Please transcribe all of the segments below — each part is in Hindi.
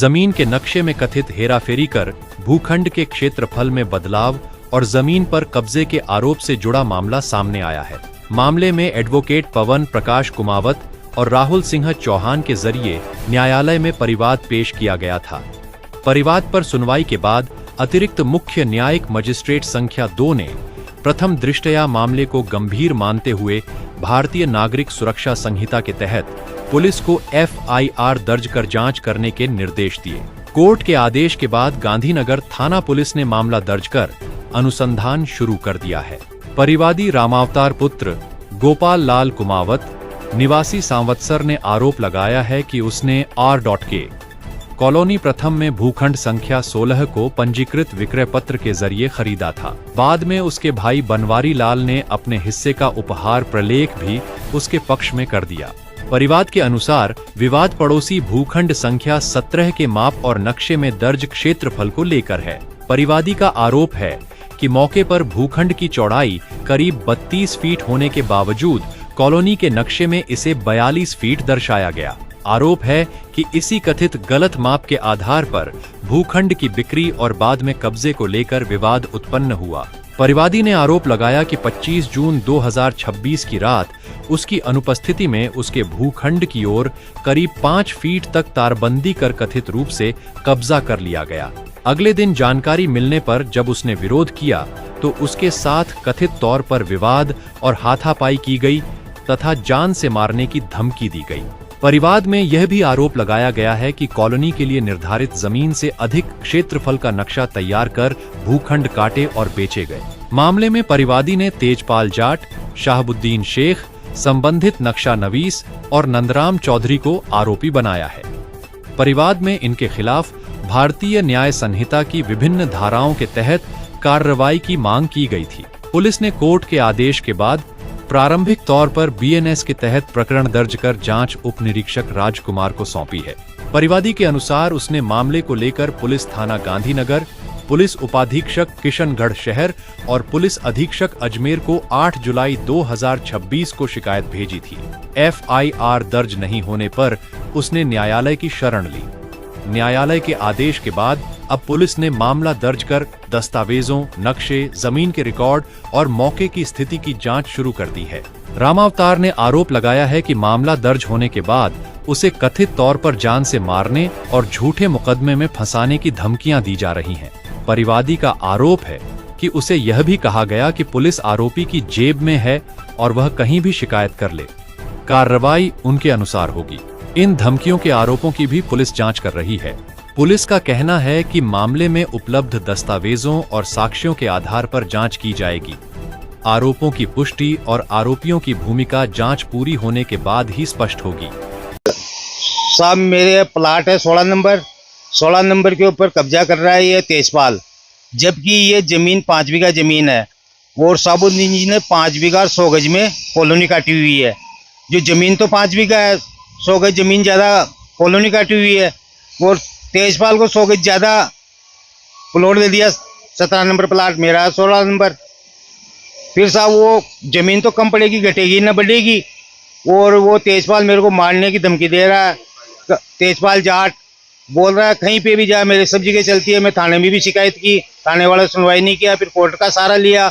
जमीन के नक्शे में कथित हेराफेरी कर भूखंड के क्षेत्रफल में बदलाव और जमीन पर कब्जे के आरोप से जुड़ा मामला सामने आया है। मामले में एडवोकेट पवन प्रकाश कुमावत और राहुल सिंह चौहान के जरिए न्यायालय में परिवाद पेश किया गया था। परिवाद पर सुनवाई के बाद अतिरिक्त मुख्य न्यायिक मजिस्ट्रेट संख्या 2 ने प्रथम दृष्टया मामले को गंभीर मानते हुए भारतीय नागरिक सुरक्षा संहिता के तहत पुलिस को FIR दर्ज कर जांच करने के निर्देश दिए। कोर्ट के आदेश के बाद गांधीनगर थाना पुलिस ने मामला दर्ज कर अनुसंधान शुरू कर दिया है। परिवादी रामावतार पुत्र गोपाल लाल कुमावत निवासी सांवत्सर ने आरोप लगाया है कि उसने R.K कॉलोनी प्रथम में भूखंड संख्या 16 को पंजीकृत विक्रय पत्र के जरिए खरीदा था। बाद में उसके भाई बनवारी लाल ने अपने हिस्से का उपहार प्रलेख भी उसके पक्ष में कर दिया। परिवाद के अनुसार विवाद पड़ोसी भूखंड संख्या 17 के माप और नक्शे में दर्ज क्षेत्रफल को लेकर है। परिवादी का आरोप है कि मौके पर भूखंड की चौड़ाई करीब 32 फीट होने के बावजूद कॉलोनी के नक्शे में इसे 42 फीट दर्शाया गया। आरोप है कि इसी कथित गलत माप के आधार पर भूखंड की बिक्री और बाद में कब्जे को लेकर विवाद उत्पन्न हुआ। परिवादी ने आरोप लगाया कि 25 जून 2026 की रात उसकी अनुपस्थिति में उसके भूखंड की ओर करीब 5 फीट तक तारबंदी कर कथित रूप से कब्जा कर लिया गया। अगले दिन जानकारी मिलने पर जब उसने विरोध किया तो उसके साथ कथित तौर पर विवाद और हाथापाई की गई तथा जान से मारने की धमकी दी गई। परिवाद में यह भी आरोप लगाया गया है कि कॉलोनी के लिए निर्धारित जमीन से अधिक क्षेत्रफल का नक्शा तैयार कर भूखंड काटे और बेचे गए। मामले में परिवादी ने तेजपाल जाट, शाहबुद्दीन शेख, संबंधित नक्शा नवीस और नंदराम चौधरी को आरोपी बनाया है। परिवाद में इनके खिलाफ भारतीय न्याय संहिता की विभिन्न धाराओं के तहत कार्रवाई की मांग की गई थी। पुलिस ने कोर्ट के आदेश के बाद प्रारंभिक तौर पर BNS के तहत प्रकरण दर्ज कर जांच उप निरीक्षक राजकुमार को सौंपी है। परिवादी के अनुसार उसने मामले को लेकर पुलिस थाना गांधीनगर, पुलिस उपाधीक्षक किशनगढ़ शहर और पुलिस अधीक्षक अजमेर को 8 जुलाई 2026 को शिकायत भेजी थी। FIR दर्ज नहीं होने पर उसने न्यायालय की शरण ली। न्यायालय के आदेश के बाद अब पुलिस ने मामला दर्ज कर दस्तावेजों, नक्शे, जमीन के रिकॉर्ड और मौके की स्थिति की जांच शुरू कर दी है। रामावतार ने आरोप लगाया है कि मामला दर्ज होने के बाद उसे कथित तौर पर जान से मारने और झूठे मुकदमे में फंसाने की धमकियां दी जा रही हैं। परिवादी का आरोप है कि उसे यह भी कहा गया कि पुलिस आरोपी की जेब में है और वह कहीं भी शिकायत कर ले, कार्रवाई उनके अनुसार होगी। इन धमकियों के आरोपों की भी पुलिस जांच कर रही है। पुलिस का कहना है कि मामले में उपलब्ध दस्तावेजों और साक्ष्यों के आधार पर जांच की जाएगी। आरोपों की पुष्टि और आरोपियों की भूमिका जांच पूरी होने के बाद ही स्पष्ट होगी। साहब, मेरे प्लाट है 16 नंबर के ऊपर कब्जा कर रहा है ये तेजपाल, जबकि ये जमीन 5 बीघा जमीन है और साबुद्दीन जी ने 5 बीघा 100 गज में कॉलोनी काटी हुई है। जो जमीन तो 5 बीघा है, 100 गज जमीन ज़्यादा कॉलोनी काटी हुई है और तेजपाल को 100 गज ज़्यादा प्लॉट दे दिया। 17 नंबर प्लाट मेरा, 16 नंबर। फिर साहब वो ज़मीन तो कम पड़ेगी, घटेगी ना बढ़ेगी। और वो तेजपाल मेरे को मारने की धमकी दे रहा है। तेजपाल जाट बोल रहा है कहीं पे भी जा, मेरे सब जगह चलती है। मैं थाने में भी शिकायत की, थाने वाला सुनवाई नहीं किया। फिर कोर्ट का सहारा लिया,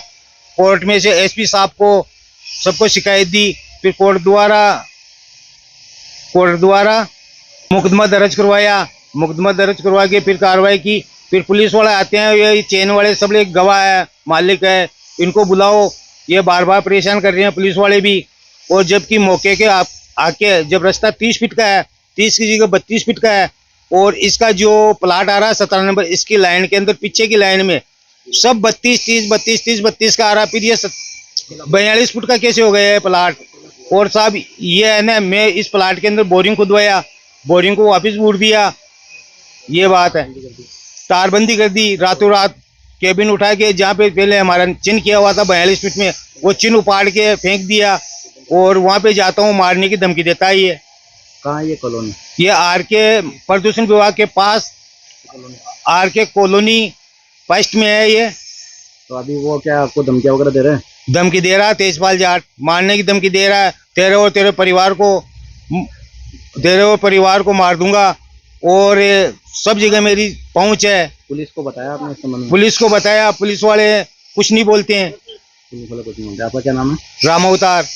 कोर्ट में से SP साहब को सबको शिकायत दी। फिर कोर्ट द्वारा मुकदमा दर्ज करवाया। मुकदमा दर्ज करवा के फिर कार्रवाई की। फिर पुलिस वाले आते हैं, ये चेन वाले सब लोग गवाह है, मालिक है, इनको बुलाओ। ये बार बार परेशान कर रहे हैं पुलिस वाले भी। और जबकि मौके के आके जब रास्ता 30 फीट का है, 30 की जगह 32 फीट का है और इसका जो प्लाट आ रहा है 17 नंबर, इसकी लाइन के अंदर पीछे की लाइन में सब 32 का आ रहा। फिर ये 42 फुट का कैसे हो गया है प्लाट। और साहब ये है ना, मैं इस प्लाट के अंदर बोरिंग खुदवाया, बोरिंग को वापस बूट दिया। ये बात है, तारबंदी कर दी रातों रात। केबिन उठा के जहाँ पे पहले हमारा चिन्ह किया हुआ था 42 फीट में, वो चिन्ह उपाड़ के फेंक दिया। और वहाँ पे जाता हूँ मारने की धमकी देता है। ये कहाँ ये कॉलोनी? ये RK प्रदूषण विभाग के पास RK कॉलोनी फर्स्ट में है ये। तो अभी वो क्या आपको धमकियाँ वगैरह दे रहे हैं? धमकी दे रहा है तेजपाल जाट, मारने की धमकी दे रहा है। तेरे परिवार को मार दूंगा और सब जगह मेरी पहुंच है। पुलिस को बताया आपने इस संबंध में? पुलिस को बताया, पुलिस वाले कुछ नहीं बोलते हैं। पुलिस वाले कुछ नहीं बोलते। आपका क्या नाम है? राम अवतार।